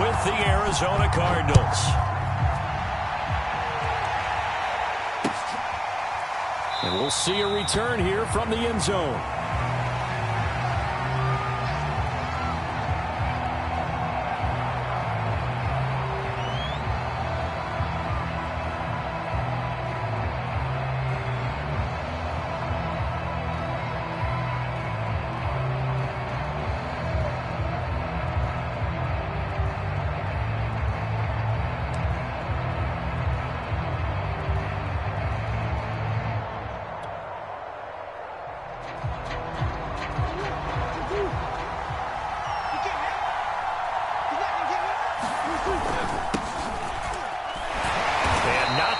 with the Arizona Cardinals. And we'll see a return here from the end zone.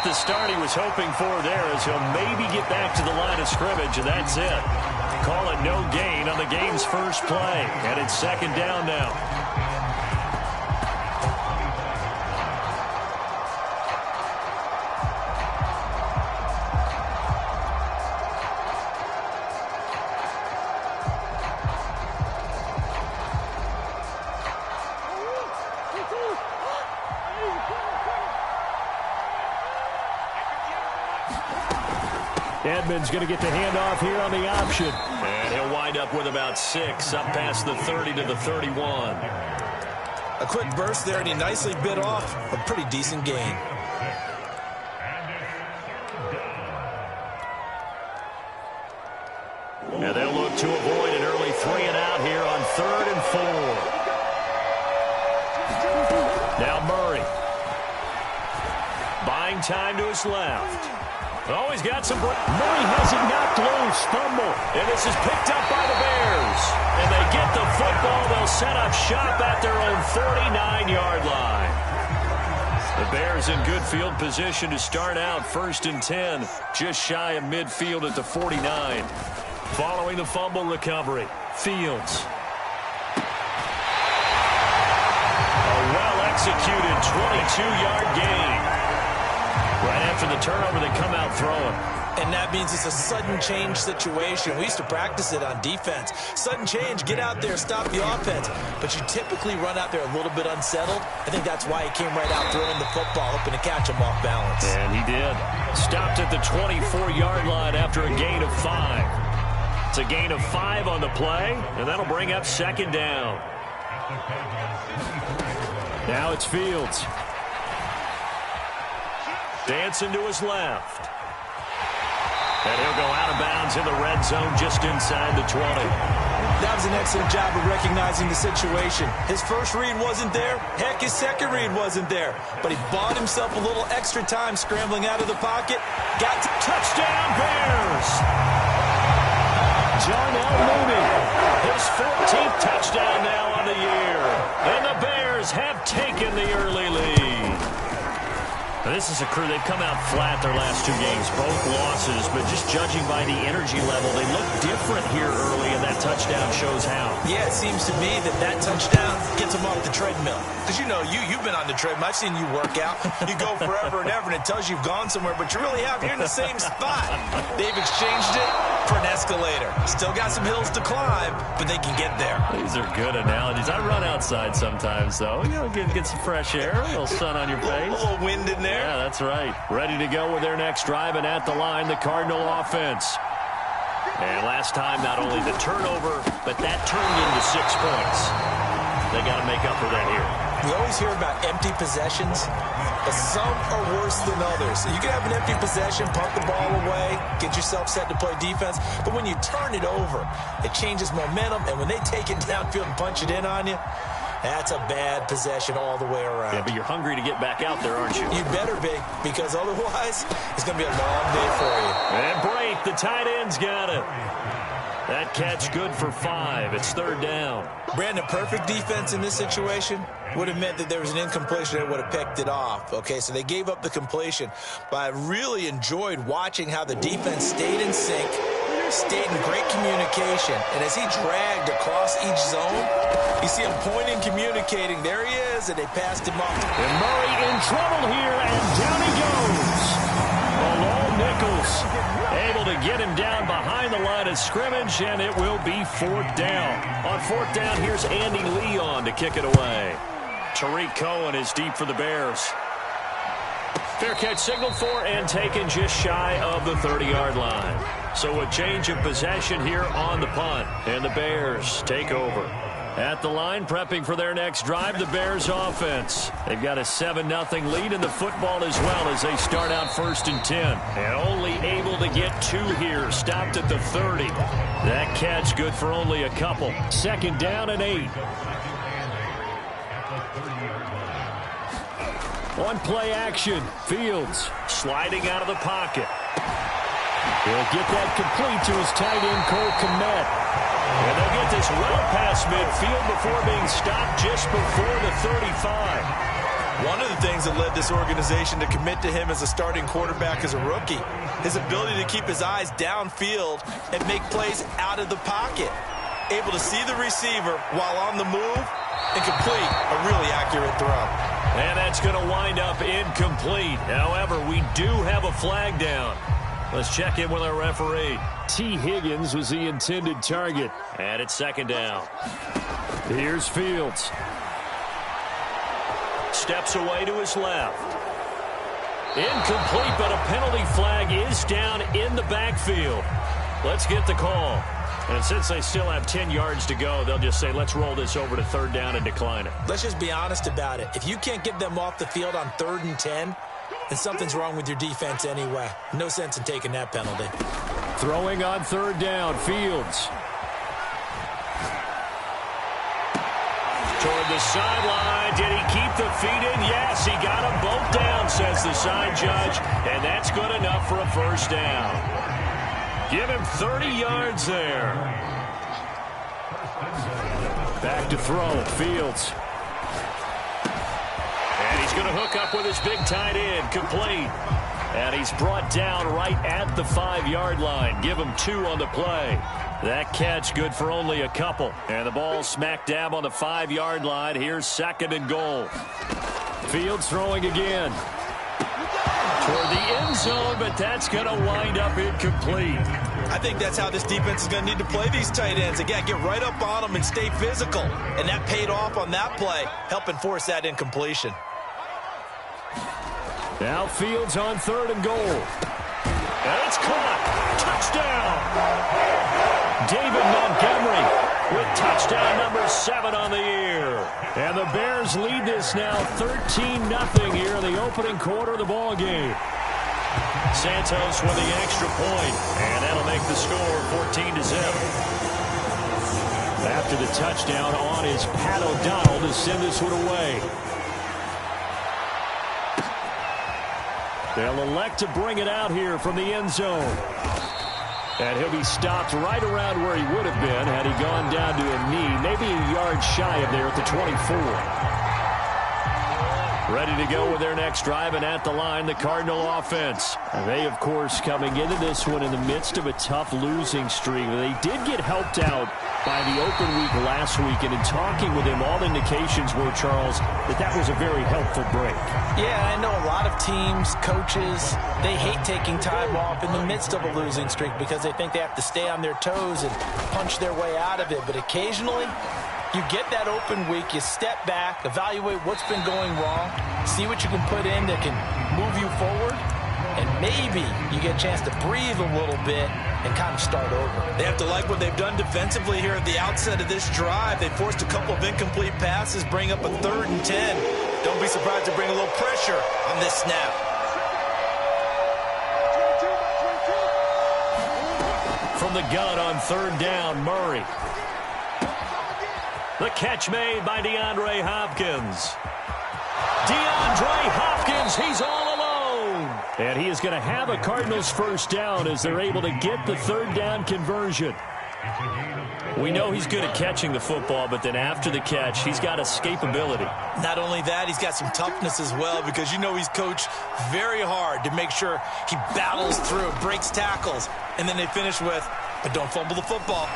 The start he was hoping for there, as he'll maybe get back to the line of scrimmage, and that's it. Call it no gain on the game's first play, and it's second down now. Edmonds going to get the handoff here on the option. And he'll wind up with about 6, up past the 30 to the 31. A quick burst there, and he nicely bit off a pretty decent gain. And they'll look to avoid an early 3 and out here on 3rd and 4. Now Murray. Buying time to his left. Oh, he's got some... Murray has it knocked loose. Fumble. And this is picked up by the Bears. And they get the football. They'll set up shop at their own 49-yard line. The Bears in good field position to start out 1st and 10. Just shy of midfield at the 49. Following the fumble recovery. Fields. A well-executed 22-yard gain. Right after the turnover, they come out throwing. And that means it's a sudden change situation. We used to practice it on defense. Sudden change, get out there, stop the offense. But you typically run out there a little bit unsettled. I think that's why he came right out throwing the football, hoping to catch him off balance. And he did. Stopped at the 24-yard line after a gain of 5. It's a gain of 5 on the play, and that'll bring up second down. Now it's Fields. Dancing to his left. And he'll go out of bounds in the red zone just inside the 20. That was an excellent job of recognizing the situation. His first read wasn't there. Heck, his second read wasn't there. But he bought himself a little extra time scrambling out of the pocket. Got to touchdown, Bears! Jarnell Mooney, his 14th touchdown now on the year. And the Bears have taken the early lead. Now, this is a crew, they've come out flat their last 2 games, both losses, but just judging by the energy level, they look different here early, and that touchdown shows how. Yeah, it seems to me that touchdown gets them off the treadmill. Because, you know, you've been on the treadmill. I've seen you work out. You go forever and ever, and it tells you you've gone somewhere, but you really have. You're in the same spot. They've exchanged it for an escalator. Still got some hills to climb, but they can get there. These are good analogies. I run outside sometimes, though. You know, get some fresh air, a little sun on your face. A little wind in there. Yeah, that's right. Ready to go with their next drive, and at the line, the Cardinal offense. And last time, not only the turnover, but that turned into 6 points. They got to make up for that here. We always hear about empty possessions, but some are worse than others. You can have an empty possession, punt the ball away, get yourself set to play defense, but when you turn it over, it changes momentum, and when they take it downfield and punch it in on you, that's a bad possession all the way around. Yeah, but you're hungry to get back out there, aren't you? You better be, because otherwise, it's going to be a long day for you. And break, the tight end's got it. That catch good for 5. It's 3rd down. Brandon, perfect defense in this situation would have meant that there was an incompletion that would have picked it off. Okay, so they gave up the completion, but I really enjoyed watching how the defense stayed in sync, stayed in great communication, and as he dragged across each zone, you see him pointing, communicating. There he is, and they passed him off. And Murray in trouble here, and down he goes. Malone Nichols able to get him down behind the line of scrimmage, and it will be 4th down. On 4th down, here's Andy Leon to kick it away. Tariq Cohen is deep for the Bears. Fair catch signaled for and taken just shy of the 30-yard line. So a change of possession here on the punt. And the Bears take over. At the line, prepping for their next drive, the Bears offense. They've got a 7-0 lead in the football as well as they start out 1st and 10. And only able to get 2 here, stopped at the 30. That catch good for only a couple. 2nd down and 8. On play action, Fields sliding out of the pocket. He'll get that complete to his tight end, Cole Kmet. And they'll get this well past midfield before being stopped just before the 35. One of the things that led this organization to commit to him as a starting quarterback as a rookie, his ability to keep his eyes downfield and make plays out of the pocket. Able to see the receiver while on the move and complete a really accurate throw. And that's going to wind up incomplete. However, we do have a flag down. Let's check in with our referee. T. Higgins was the intended target. And it's 2nd down. Here's Fields. Steps away to his left. Incomplete, but a penalty flag is down in the backfield. Let's get the call. And since they still have 10 yards to go, they'll just say, let's roll this over to 3rd down and decline it. Let's just be honest about it. If you can't get them off the field on 3rd and 10, then something's wrong with your defense anyway. No sense in taking that penalty. Throwing on 3rd down, Fields. Toward the sideline. Did he keep the feet in? Yes, he got them both down, says the side judge. And that's good enough for a 1st down. Give him 30 yards there. Back to throw, Fields. And he's going to hook up with his big tight end, complete. And he's brought down right at the 5-yard line. Give him 2 on the play. That catch good for only a couple. And the ball smack dab on the 5-yard line. Here's 2nd and goal. Fields throwing again. Toward the end zone, but that's going to wind up incomplete. I think that's how this defense is going to need to play these tight ends. Again, get right up on them and stay physical. And that paid off on that play, helping force that incompletion. Now Fields on 3rd and goal. And it's caught. Touchdown. David Montgomery with touchdown number 7 on the year. And the Bears lead this now 13-0 here in the opening quarter of the ball game. Santos with the extra point, and that'll make the score 14-0. After the touchdown on is Pat O'Donnell to send this one away. They'll elect to bring it out here from the end zone. And he'll be stopped right around where he would have been had he gone down to a knee, maybe a yard shy of there at the 24. Ready to go with their next drive, and at the line, the Cardinal offense. They, of course, coming into this one in the midst of a tough losing streak. They did get helped out by the open week last week, and in talking with him, all indications were, Charles, that was a very helpful break. Yeah, I know a lot of teams, coaches, they hate taking time off in the midst of a losing streak because they think they have to stay on their toes and punch their way out of it. But occasionally, you get that open week, you step back, evaluate what's been going wrong, see what you can put in that can move you forward, and maybe you get a chance to breathe a little bit and kind of start over. They have to like what they've done defensively here at the outset of this drive. They forced a couple of incomplete passes, bring up a 3rd and 10. Don't be surprised to bring a little pressure on this snap. From the gun on 3rd down, Murray. The catch made by DeAndre Hopkins. DeAndre Hopkins, he's all alone. And he is going to have a Cardinals 1st down as they're able to get the 3rd down conversion. We know he's good at catching the football, but then after the catch, he's got escapability. Not only that, he's got some toughness as well because you know he's coached very hard to make sure he battles through, breaks tackles, and then they finish with, but don't fumble the football.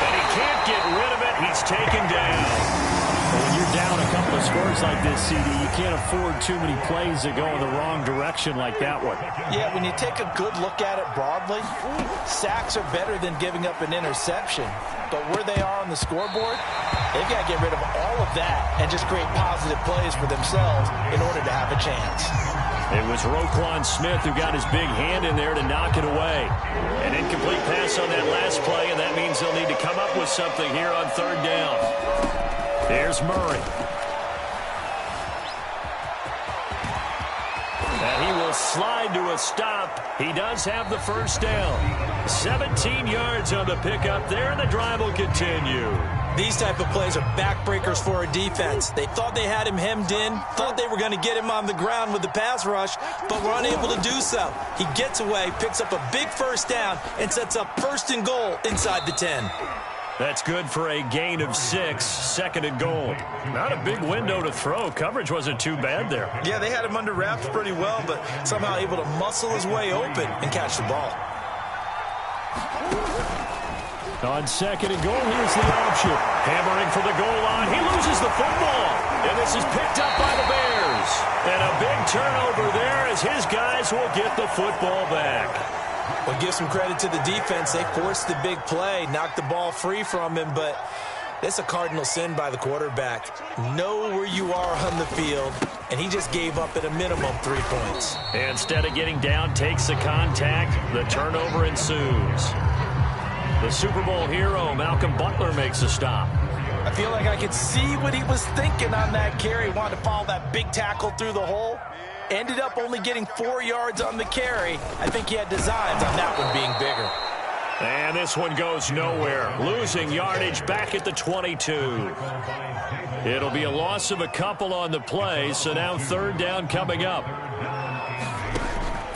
And he can't get rid of it. He's taken down. When you're down a couple of scores like this, CD, you can't afford too many plays that go in the wrong direction like that one. Yeah, when you take a good look at it broadly, sacks are better than giving up an interception. But where they are on the scoreboard, They've got to get rid of all of that and just create positive plays for themselves in order to have a chance. It was Loki12's who got his big hand in there to knock it away. An incomplete pass on that last play, and that means they'll need to come up with something here on third down. Here's Murray. And he will slide to a stop. He does have the first down. 17 yards on the pickup there, and the drive will continue. These type of plays are backbreakers for a defense. They thought they had him hemmed in, thought they were going to get him on the ground with the pass rush, but were unable to do so. He gets away, picks up a big first down, and sets up first and goal inside the 10. That's good for a gain of 6, second and goal. Not a big window to throw. Coverage wasn't too bad there. Yeah, they had him under wraps pretty well, but somehow able to muscle his way open and catch the ball. On second and goal, here's the option. Hammering for the goal line. He loses the football. And this is picked up by the Bears. And a big turnover there as his guys will get the football back. Well, give some credit to the defense. They forced the big play, knocked the ball free from him, but it's a cardinal sin by the quarterback. Know where you are on the field, and he just gave up at a minimum 3 points. Instead of getting down, takes the contact. The turnover ensues. The Super Bowl hero, Malcolm Butler, makes a stop. I feel like I could see what he was thinking on that carry. Wanted to follow that big tackle through the hole. Ended up only getting 4 yards on the carry. I think he had designs on that one being bigger. And this one goes nowhere. Losing yardage back at the 22. It'll be a loss of a couple on the play, so now third down coming up.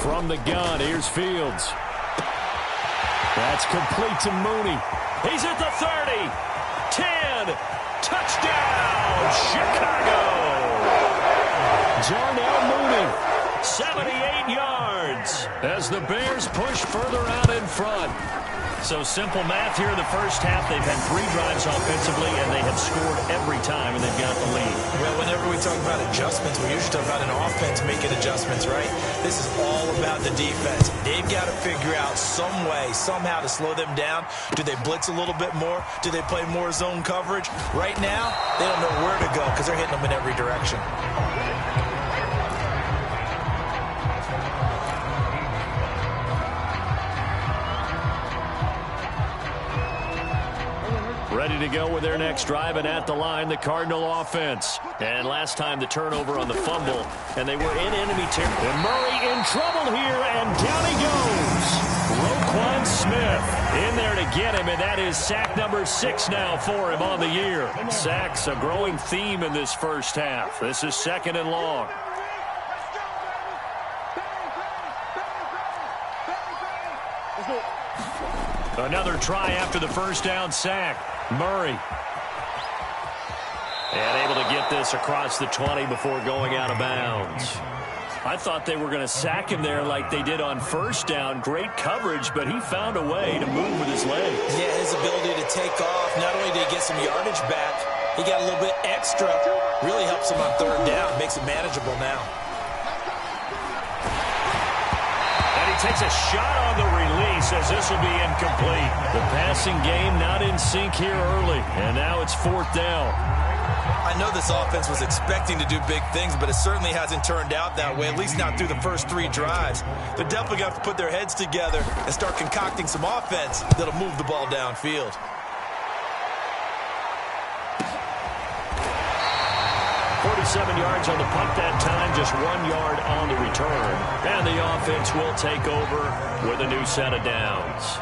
From the gun, here's Fields. That's complete to Mooney. He's at the 30. 10. Touchdown, Chicago. Darnell Mooney, 78 yards as the Bears push further out in front. So simple math here in the first half. They've had 3 drives offensively, and they have scored every time, and they've got the lead. Well, whenever we talk about adjustments, we usually talk about an offense making adjustments, right? This is all about the defense. They've got to figure out some way, somehow to slow them down. Do they blitz a little bit more? Do they play more zone coverage? Right now, they don't know where to go because they're hitting them in every direction. Ready to go with their next drive, and at the line, the Cardinal offense. And last time, the turnover on the fumble, and they were in enemy territory. And Murray in trouble here, and down he goes. Loki12's in there to get him, and that is sack number 6 now for him on the year. Sacks, a growing theme in this first half. This is second and long. Another try after the first down sack. Murray. And able to get this across the 20 before going out of bounds. I thought they were going to sack him there like they did on first down. Great coverage, but he found a way to move with his legs. Yeah, his ability to take off. Not only did he get some yardage back, he got a little bit extra. Really helps him on third down. Makes it manageable now. Takes a shot on the release as this will be incomplete. The passing game not in sync here early, and now it's fourth down. I know this offense was expecting to do big things, but it certainly hasn't turned out that way, at least not through the first 3 drives. They're definitely going to have to put their heads together and start concocting some offense that'll move the ball downfield. .47 yards on the punt that time, just 1 yard on the return. And the offense will take over with a new set of downs.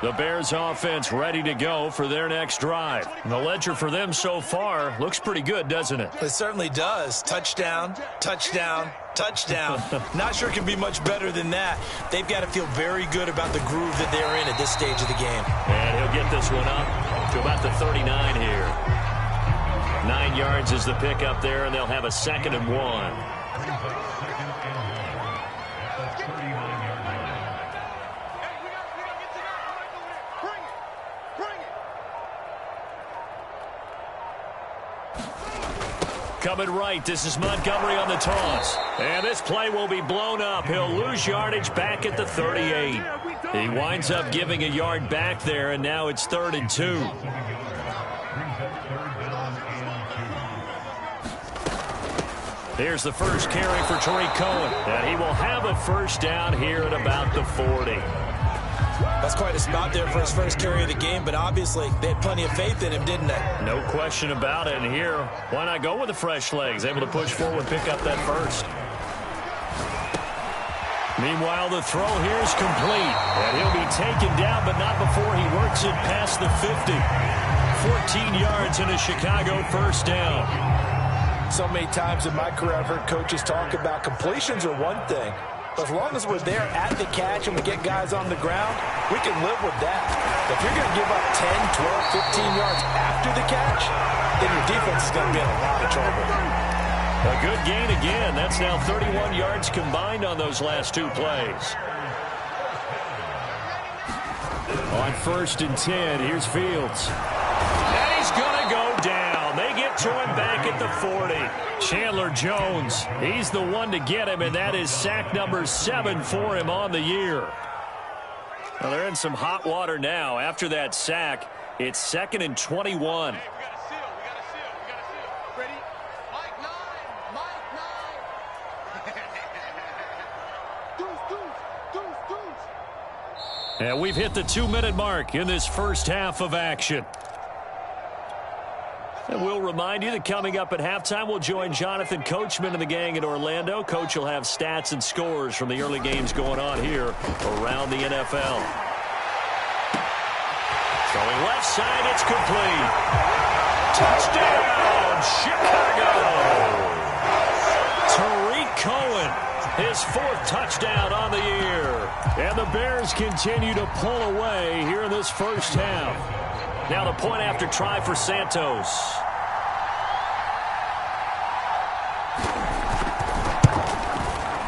The Bears offense ready to go for their next drive. And the ledger for them so far looks pretty good, doesn't it? It certainly does. Touchdown, touchdown, touchdown. Not sure it can be much better than that. They've got to feel very good about the groove that they're in at this stage of the game. And he'll get this one up to about the 39 here. 9 yards is the pickup there, and they'll have a second and 1. Coming right, this is Montgomery on the toss. And this play will be blown up. He'll lose yardage back at the 38. He winds up giving a yard back there, and now it's 3rd and 2. Here's the first carry for Tariq Cohen. And he will have a first down here at about the 40. That's quite a spot there for his first carry of the game, but obviously they had plenty of faith in him, didn't they? No question about it. And here, why not go with the fresh legs? Able to push forward, pick up that first. Meanwhile, the throw here is complete. And he'll be taken down, but not before he works it past the 50. 14 yards and a Chicago first down. So many times in my career I've heard coaches talk about completions are one thing. But as long as we're there at the catch and we get guys on the ground, we can live with that. If you're going to give up 10, 12, 15 yards after the catch, then your defense is going to be in a lot of trouble. A good gain again. That's now 31 yards combined on those last two plays. On 1st and 10, here's Fields. And he's going to go down. They get to him back at the 40. Chandler Jones, he's the one to get him, and that is sack number 7 for him on the year. Well, they're in some hot water now. After that sack, it's 2nd and 21. And we've hit the 2-minute mark in this first half of action. And we'll remind you that coming up at halftime, we'll join Jonathan Coachman and the gang in Orlando. Coach will have stats and scores from the early games going on here around the NFL. Throwing left side, it's complete. Touchdown, Chicago! Tariq Cohen, his 4th touchdown on the year. And the Bears continue to pull away here in this first half. Now the point after try for Santos.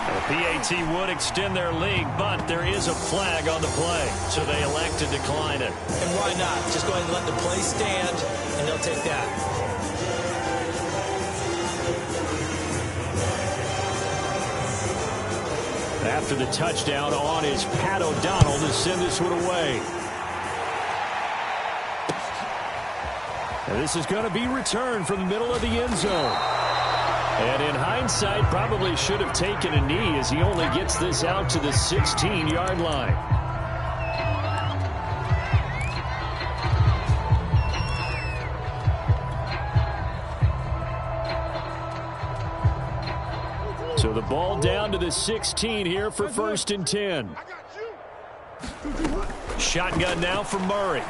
The PAT would extend their lead, but there is a flag on the play, so they elect to decline it. And why not? Just go ahead and let the play stand, and they'll take that. After the touchdown on is Pat O'Donnell to send this one away. And this is going to be returned from the middle of the end zone. And in hindsight, probably should have taken a knee as he only gets this out to the 16-yard line. So the ball down to the 16 here for 1st and 10. Shotgun now for Murray.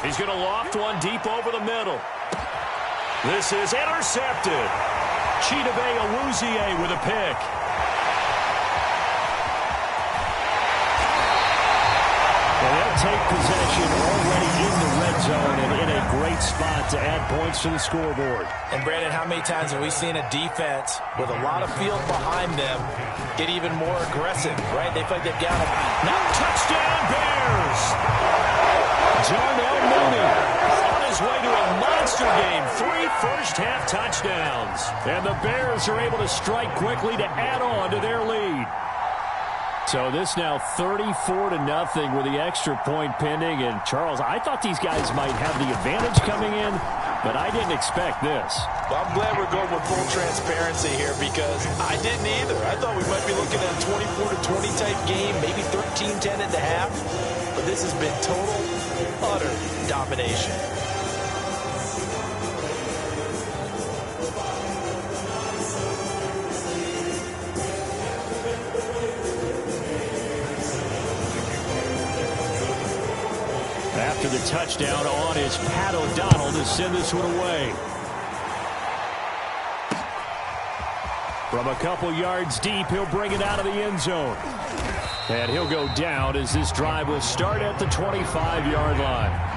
He's going to loft one deep over the middle. This is intercepted. Chidobe Awuzie with a pick. Well, they'll take possession already in the red zone and in a great spot to add points to the scoreboard. And, Brandon, how many times have we seen a defense with a lot of field behind them get even more aggressive, right? They feel like they've got them. Now touchdown, Bears! Darnell Mooney on his way to a monster game. 3 first-half touchdowns. And the Bears are able to strike quickly to add on to their lead. So this now 34-0 with the extra point pending. And, Charles, I thought these guys might have the advantage coming in, but I didn't expect this. Well, I'm glad we're going with full transparency here because I didn't either. I thought we might be looking at a 24-20 type game, maybe 13-10 at the half. But this has been total, utter domination. After the touchdown on is Pat O'Donnell to send this one away. From a couple yards deep, he'll bring it out of the end zone. And he'll go down as this drive will start at the 25-yard line.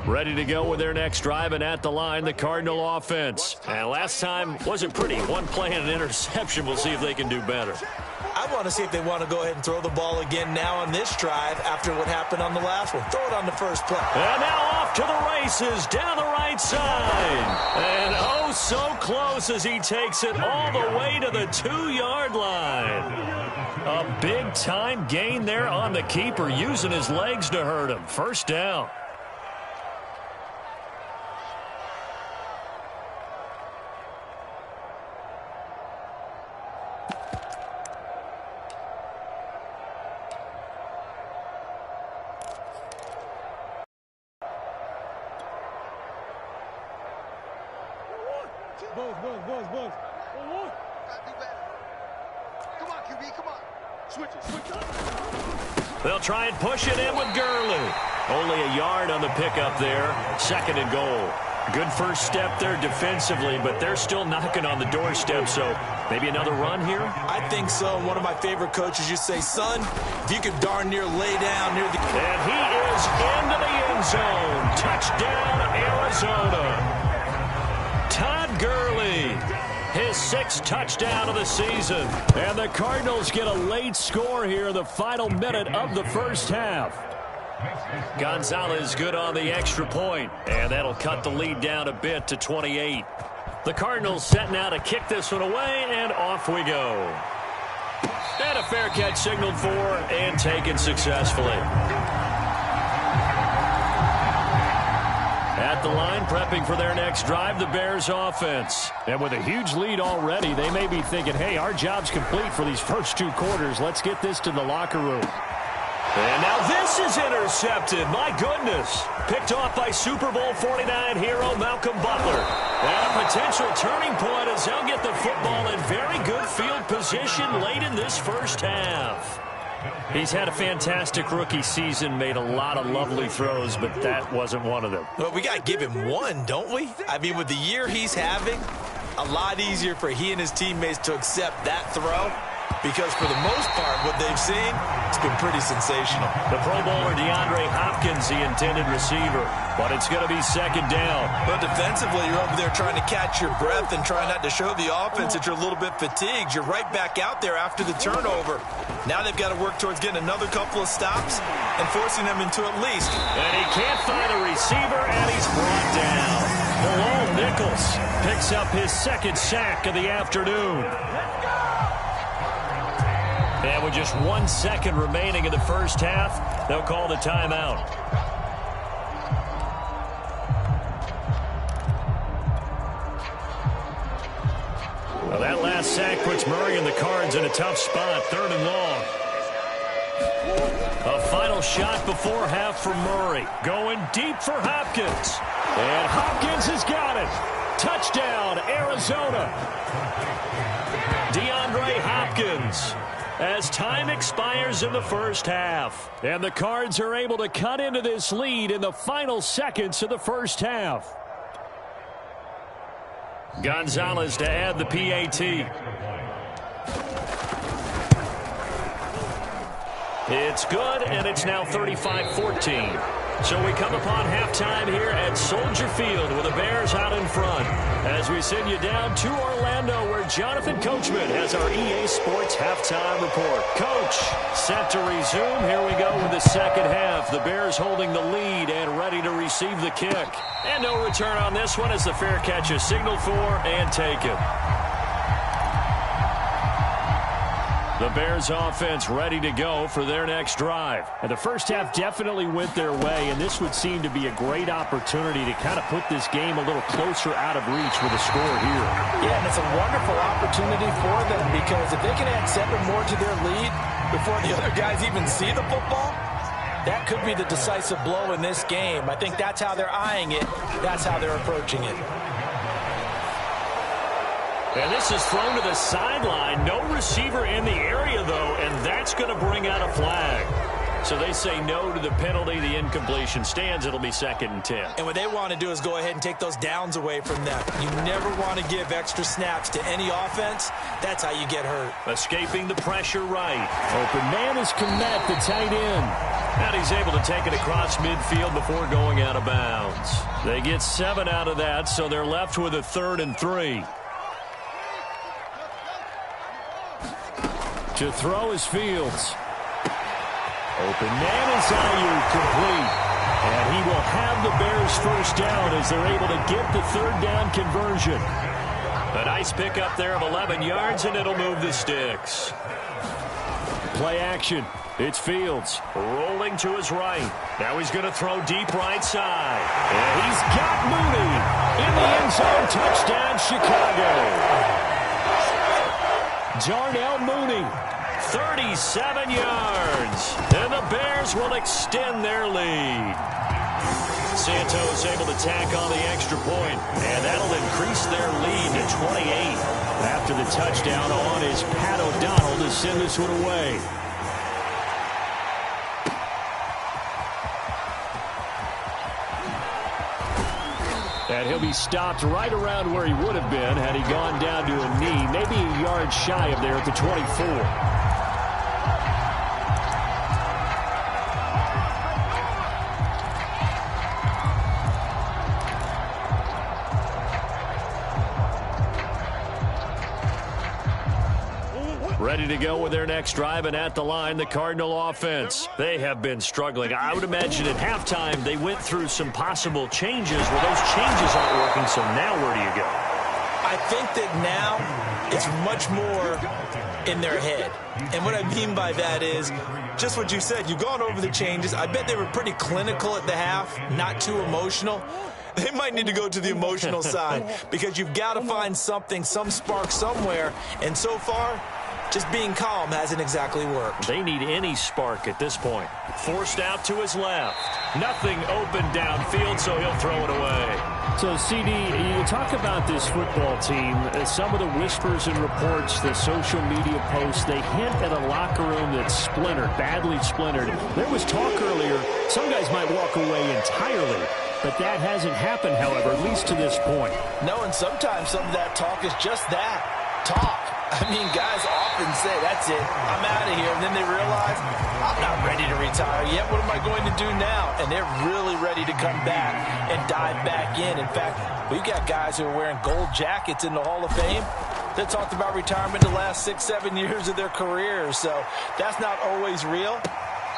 Ready to go with their next drive, and at the line, the Cardinal offense. And last time wasn't pretty. One play and an interception. We'll see if they can do better. I want to see if they want to go ahead and throw the ball again now on this drive after what happened on the last one. Throw it on the first play. And now off to the races down the right side. And oh, so close as he takes it all the way to the 2-yard line. A big-time gain there on the keeper, using his legs to hurt him. First down. Buzz. Come on, QB, come on. Switch it. They'll try and push it in with Gurley. Only a yard on the pickup there. 2nd and goal. Good first step there defensively, but they're still knocking on the doorstep, so maybe another run here? I think so. One of my favorite coaches used to say, son, if you could darn near lay down near the... And he is into the end zone. Touchdown, Arizona. Todd Gurley, his 6th touchdown of the season. And the Cardinals get a late score here in the final minute of the first half. Gonzalez good on the extra point, and that'll cut the lead down a bit to 28. The Cardinals set now to kick this one away, and off we go. And a fair catch signaled for and taken successfully. At the line, prepping for their next drive, the Bears offense. And with a huge lead already, they may be thinking, hey, our job's complete for these first 2 quarters. Let's get this to the locker room. And now this is intercepted. My goodness. Picked off by Super Bowl 49 hero Malcolm Butler. And a potential turning point as they'll get the football in very good field position late in this first half. He's had a fantastic rookie season, made a lot of lovely throws, but that wasn't one of them. Well, we got to give him one, don't we? I mean, with the year he's having, a lot easier for he and his teammates to accept that throw. Because for the most part, what they've seen, it's been pretty sensational. The Pro Bowler DeAndre Hopkins, the intended receiver. But it's going to be 2nd down. But defensively, you're over there trying to catch your breath and trying not to show the offense that you're a little bit fatigued. You're right back out there after the turnover. Now they've got to work towards getting another couple of stops and forcing them into at least. And he can't find a receiver, and he's brought down. Malone Nichols picks up his 2nd sack of the afternoon. And with just 1 second remaining in the first half, they'll call the timeout. Well, that last sack puts Murray and the Cards in a tough spot, 3rd and long. A final shot before half from Murray. Going deep for Hopkins. And Hopkins has got it. Touchdown, Arizona. DeAndre Hopkins. As time expires in the first half. And the Cards are able to cut into this lead in the final seconds of the first half. Gonzalez to add the PAT. It's good, and it's now 35-14. So we come upon halftime here at Soldier Field with the Bears out in front. As we send you down to Orlando, where Jonathan Coachman has our EA Sports halftime report. Coach, set to resume. Here we go with the second half. The Bears holding the lead and ready to receive the kick. And no return on this one as the fair catch is signaled for and taken. The Bears offense ready to go for their next drive. And the first half definitely went their way, and this would seem to be a great opportunity to kind of put this game a little closer out of reach with a score here. Yeah, and it's a wonderful opportunity for them because if they can add 7 more to their lead before the other guys even see the football, that could be the decisive blow in this game. I think that's how they're eyeing it. That's how they're approaching it. And this is thrown to the sideline. No receiver in the area, though, and that's going to bring out a flag. So they say no to the penalty. The incompletion stands. It'll be 2nd and 10. And what they want to do is go ahead and take those downs away from them. You never want to give extra snaps to any offense. That's how you get hurt. Escaping the pressure right. Open man is Komet, the tight end. And he's able to take it across midfield before going out of bounds. They get 7 out of that, so they're left with a 3rd and 3. To throw is Fields. Open man is Ayuk, complete. And he will have the Bears first down as they're able to get the third down conversion. A nice pickup there of 11 yards, and it'll move the sticks. Play action. It's Fields rolling to his right. Now he's going to throw deep right side. And he's got Mooney in the end zone. Touchdown, Chicago. Darnell Mooney, 37 yards. And the Bears will extend their lead. Santos able to tack on the extra point, and that'll increase their lead to 28. After the touchdown on is Pat O'Donnell to send this one away. And he'll be stopped right around where he would have been had he gone down to a knee, maybe a yard shy of there at the 24. Ready to go with their next drive, and at the line, the Cardinal offense. They have been struggling. I would imagine at halftime they went through some possible changes. Well, those changes aren't working, so now where do you go? I think that now it's much more in their head. And what I mean by that is just what you said. You've gone over the changes. I bet they were pretty clinical at the half, not too emotional. They might need to go to the emotional side because you've got to find something, some spark somewhere. And so far, just being calm hasn't exactly worked. They need any spark at this point. Forced out to his left. Nothing open downfield, so he'll throw it away. So, CD, you talk about this football team. Some of the whispers and reports, the social media posts, they hint at a locker room that's splintered, badly splintered. There was talk earlier, some guys might walk away entirely. But that hasn't happened, however, at least to this point. No, and sometimes some of that talk is just that, talk. I mean, guys often say, that's it, I'm out of here. And then they realize, I'm not ready to retire yet. What am I going to do now? And they're really ready to come back and dive back in. In fact, we've got guys who are wearing gold jackets in the Hall of Fame that talked about retirement the last 6-7 years of their careers. So that's not always real.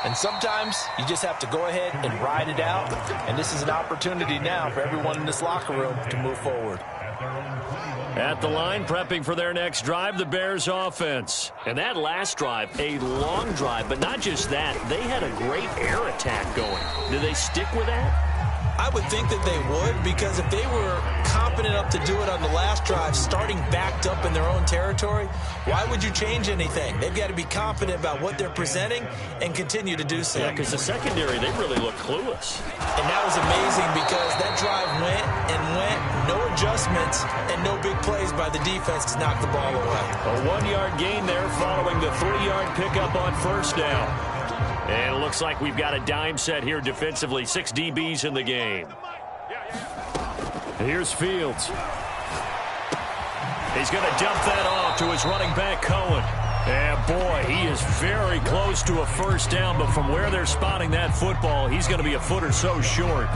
And sometimes you just have to go ahead and ride it out. And this is an opportunity now for everyone in this locker room to move forward. At the line, prepping for their next drive, the Bears offense. And that last drive, a long drive, but not just that. They had a great air attack going. Do they stick with that? I would think that they would, because if they were confident enough to do it on the last drive, starting backed up in their own territory, why would you change anything? They've got to be confident about what they're presenting and continue to do so. Yeah, because the secondary, they really look clueless. And that was amazing because that drive went and went, no adjustments, and no big plays by the defense to knock the ball away. A 1-yard gain there following the 3-yard pickup on first down. And it looks like we've got a dime set here defensively. 6 DBs in the game. Here's Fields. He's going to dump that off to his running back, Cohen. And, boy, he is very close to a first down, but from where they're spotting that football, he's going to be a foot or so short.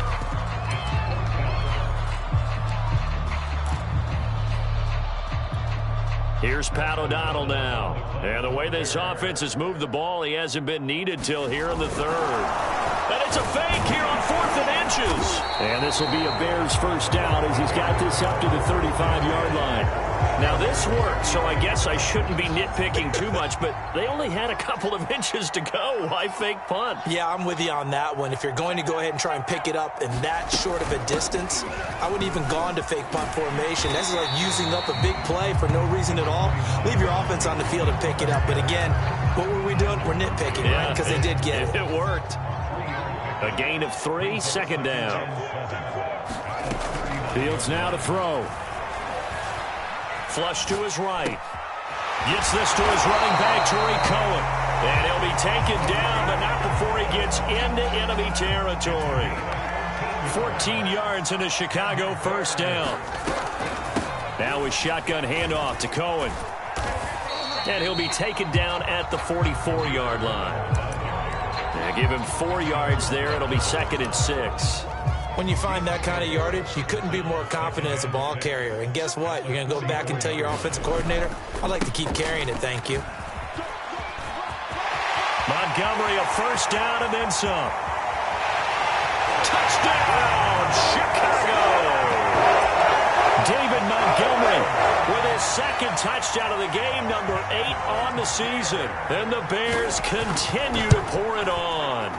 Here's Pat O'Donnell now. And the way this offense has moved the ball, he hasn't been needed till here in the third. And it's a fake here on 4th and inches. And this will be a Bears first down as he's got this up to the 35-yard line. Now, this worked, so I guess I shouldn't be nitpicking too much, but they only had a couple of inches to go. Why fake punt? Yeah, I'm with you on that one. If you're going to go ahead and try and pick it up in that short of a distance, I wouldn't even gone to fake punt formation. This is like using up a big play for no reason at all. Leave your offense on the field and pick it up. But again, what were we doing? We're nitpicking, right? Because they did get it. It worked. A gain of 3, second down. Fields now to throw. Flush to his right. Gets this to his running back, Torrey Cohen. And he'll be taken down, but not before he gets into enemy territory. 14 yards into Chicago first down. Now a shotgun handoff to Cohen. And he'll be taken down at the 44-yard line. Now give him 4 yards there. It'll be 2nd and 6. When you find that kind of yardage, you couldn't be more confident as a ball carrier. And guess what? You're going to go back and tell your offensive coordinator, I'd like to keep carrying it, thank you. Montgomery, a first down and then some. Touchdown, Chicago! David Montgomery with his second touchdown of the game, number 8 on the season. And the Bears continue to pour it on.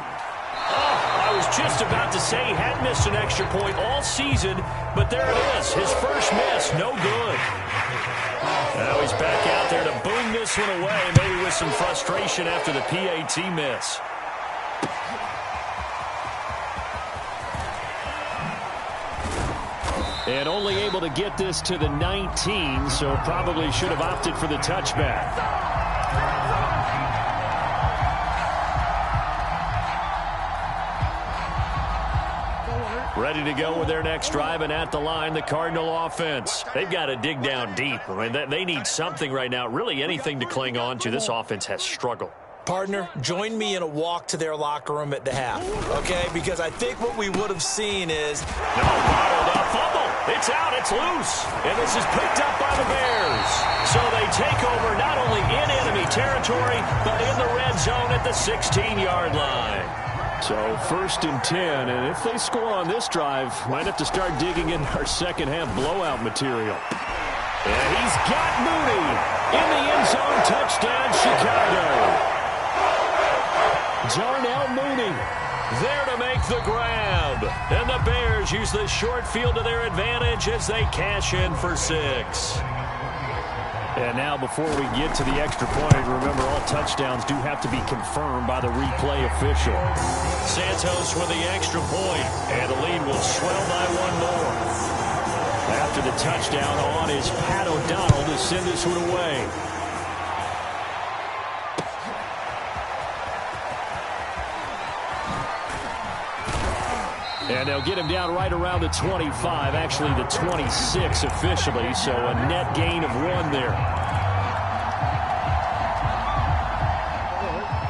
Oh, I was just about to say he hadn't missed an extra point all season, but there it is. His first miss, no good. Now he's back out there to boom this one away, maybe with some frustration after the PAT miss. And only able to get this to the 19, so probably should have opted for the touchback. Ready to go with their next drive, and at the line, the Cardinal offense. They've got to dig down deep. I mean, they need something right now, really anything to cling on to. This offense has struggled. Partner, join me in a walk to their locker room at the half, okay? Because I think what we would have seen is... No, bottled up fumble. It's out, it's loose. And this is picked up by the Bears. So they take over not only in enemy territory, but in the red zone at the 16-yard line. So 1st and 10, and if they score on this drive, might have to start digging in our second half blowout material. And he's got Mooney in the end zone. Touchdown, Chicago. Darnell Mooney there to make the grab. And the Bears use the short field to their advantage as they cash in for 6. And now before we get to the extra point, remember all touchdowns do have to be confirmed by the replay official. Santos with the extra point, and the lead will swell by 1 more. After the touchdown on is Pat O'Donnell to send this one away. And they'll get him down right around the 25, actually the 26 officially, so a net gain of 1 there.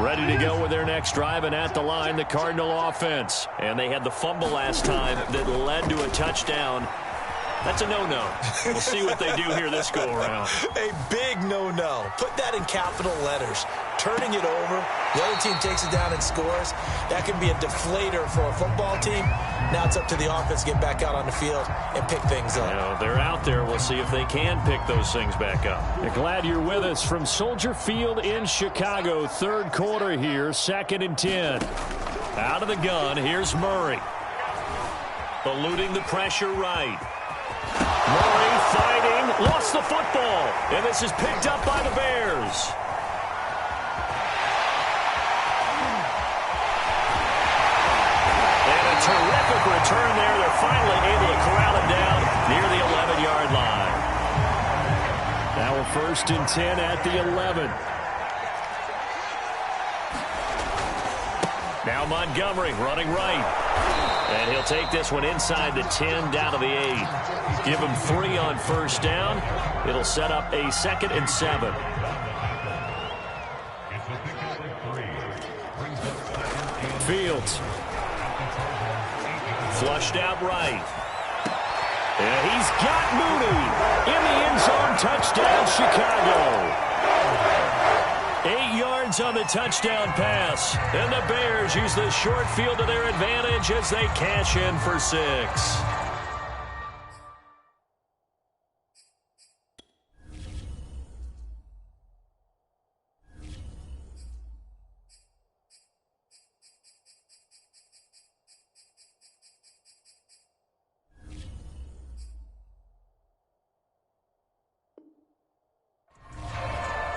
Ready to go with their next drive, and at the line, the Cardinal offense. And they had the fumble last time that led to a touchdown. That's a no-no. We'll see what they do here this go-around. A big no-no. Put that in capital letters. Turning it over, the other team takes it down and scores. That can be a deflator for a football team. Now it's up to the offense to get back out on the field and pick things up. You know, they're out there. We'll see if they can pick those things back up. Glad you're with us from Soldier Field in Chicago. 3rd quarter here, 2nd and 10. Out of the gun, here's Murray. Eluding the pressure right. Murray fighting, lost the football, and this is picked up by the Bears. And a terrific return there. They're finally able to corral him down near the 11-yard line. Now a 1st and 10 at the 11. Now Montgomery running right. And he'll take this one inside the 10 down to the 8. Give him 3 on 1st down. It'll set up a 2nd and 7. Fields. Flushed out right. And he's got Mooney in the end zone. Touchdown, Chicago. 8 yards on the touchdown pass. And the Bears use the short field to their advantage as they cash in for 6.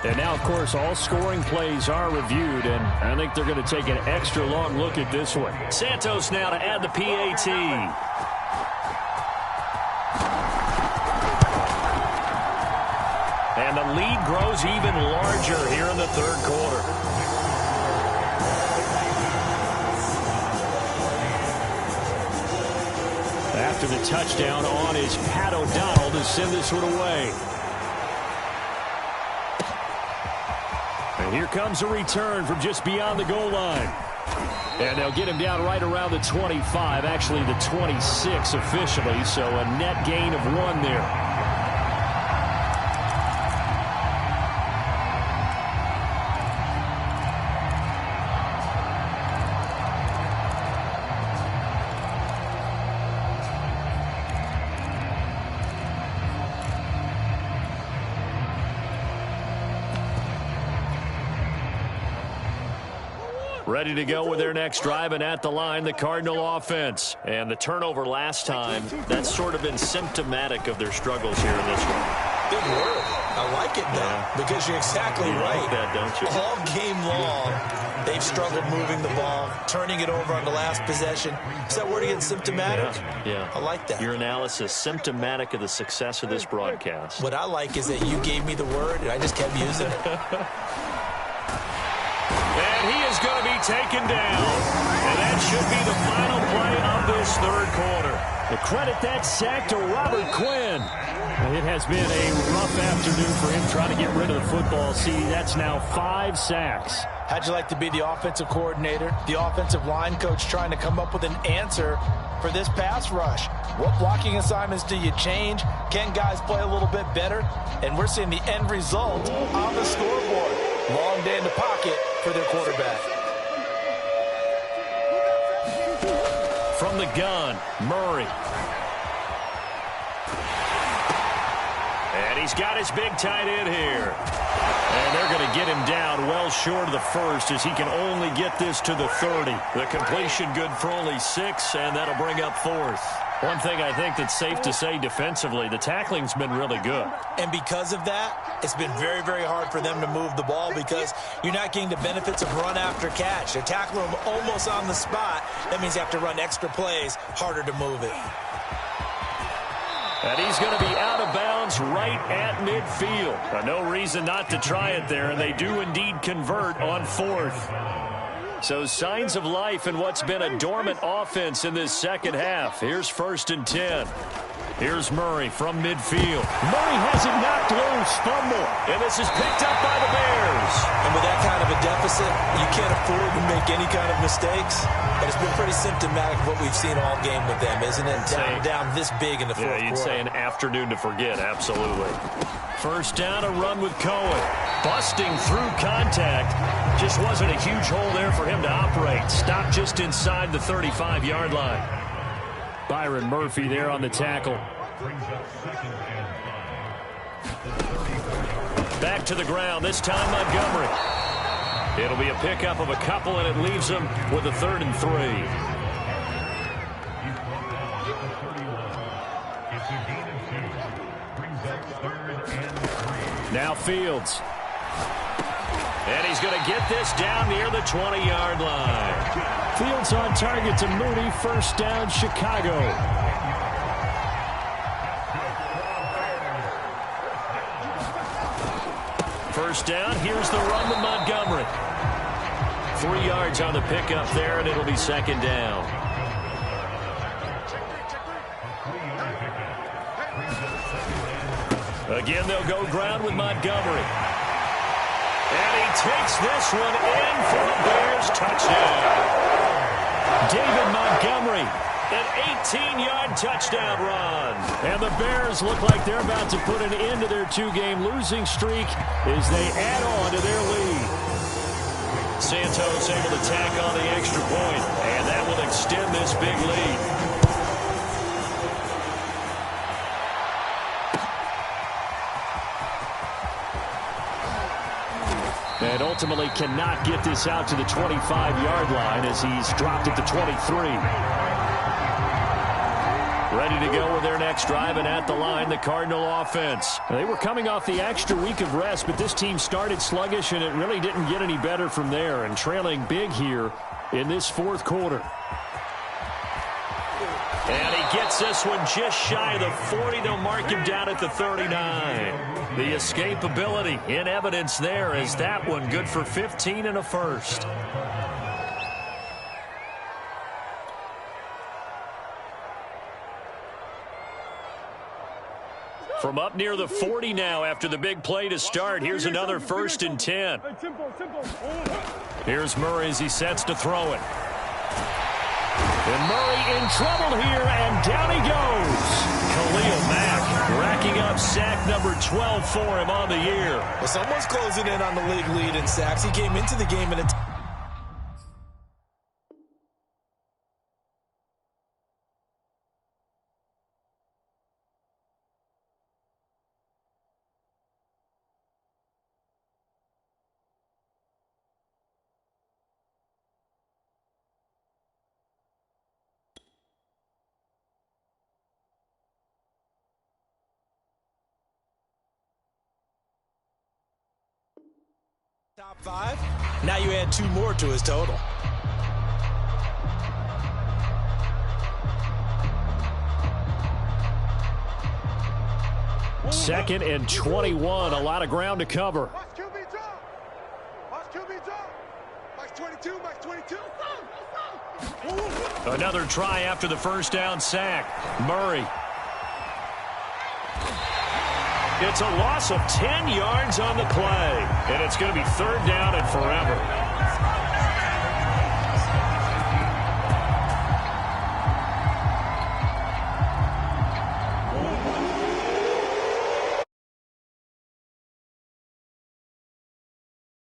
And now, of course, all scoring plays are reviewed, and I think they're going to take an extra long look at this one. Santos now to add the PAT. And the lead grows even larger here in the 3rd quarter. After the touchdown on is Pat O'Donnell to send this one away. And here comes a return from just beyond the goal line. And they'll get him down right around the 25, actually the 26 officially, so a net gain of 1 there. Ready to go with their next drive, and at the line, the Cardinal offense. And the turnover last time, that's sort of been symptomatic of their struggles here in this one. Big word. I like it now, because you're exactly right. Like that, don't you? All game long, they've struggled moving the ball, turning it over on the last possession. Is that word again, symptomatic? Yeah. I like that. Your analysis, symptomatic of the success of this broadcast. What I like is that you gave me the word, and I just kept using it. And he is going to be taken down. And that should be the final play of this third quarter. The credit that sack to Robert Quinn. It has been a rough afternoon for him trying to get rid of the football. See, that's now 5 sacks. How'd you like to be the offensive coordinator, the offensive line coach, trying to come up with an answer for this pass rush? What blocking assignments do you change? Can guys play a little bit better? And we're seeing the end result on the scoreboard. Long day in the pocket for their quarterback. From the gun, Murray. And he's got his big tight end here. And they're going to get him down well short of the first as he can only get this to the 30. The completion good for only 6, and that'll bring up 4th. One thing I think that's safe to say defensively, the tackling's been really good. And because of that, it's been very, very hard for them to move the ball because you're not getting the benefits of run after catch. They're tackling them almost on the spot. That means you have to run extra plays, harder to move it. And he's going to be out of bounds right at midfield. No reason not to try it there, and they do indeed convert on 4th. So signs of life in what's been a dormant offense in this second half. Here's 1st and 10. Here's Murray from midfield. Murray has it knocked loose. Fumble. And this is picked up by the Bears. And with that kind of a deficit, you can't afford to make any kind of mistakes. And it's been pretty symptomatic of what we've seen all game with them, isn't it? Down this big in the fourth quarter. You'd say an afternoon to forget, absolutely. 1st down, a run with Cohen. Busting through contact. Just wasn't a huge hole there for him to operate. Stopped just inside the 35-yard line. Byron Murphy there on the tackle. Back to the ground, this time Montgomery. It'll be a pickup of a couple, and it leaves them with a 3rd and 3. Now Fields. And he's going to get this down near the 20-yard line. Fields on target to Mooney. 1st down, Chicago. First down, here's the run with Montgomery. 3 yards on the pickup there, and it'll be 2nd down. Again, they'll go ground with Montgomery. And he takes this one in for the Bears touchdown. David Montgomery, an 18-yard touchdown run. And the Bears look like they're about to put an end to their 2-game losing streak as they add on to their lead. Santos able to tack on the extra point, and that will extend this big lead. And ultimately cannot get this out to the 25-yard line as he's dropped it to 23. Ready to go with their next drive, and at the line, the Cardinal offense. They were coming off the extra week of rest, but this team started sluggish, and it really didn't get any better from there, and trailing big here in this 4th quarter. And he gets this one just shy of the 40. They'll mark him down at the 39. The escapability in evidence there as that one good for 15 and a 1st. From up near the 40 now after the big play to start. Here's another 1st and 10. Here's Murray as he sets to throw it. And Murray in trouble here, and down he goes. Khalil Mack racking up sack number 12 for him on the year. Well, someone's closing in on the league lead in sacks. He came into the game in a Top 5. Now you add 2 more to his total. Second and 21. A lot of ground to cover. Watch QB drop. Watch QB drop. Max 22, Max 22. Another try after the first down sack. Murray. It's a loss of 10 yards on the play. And it's going to be 3rd down and forever.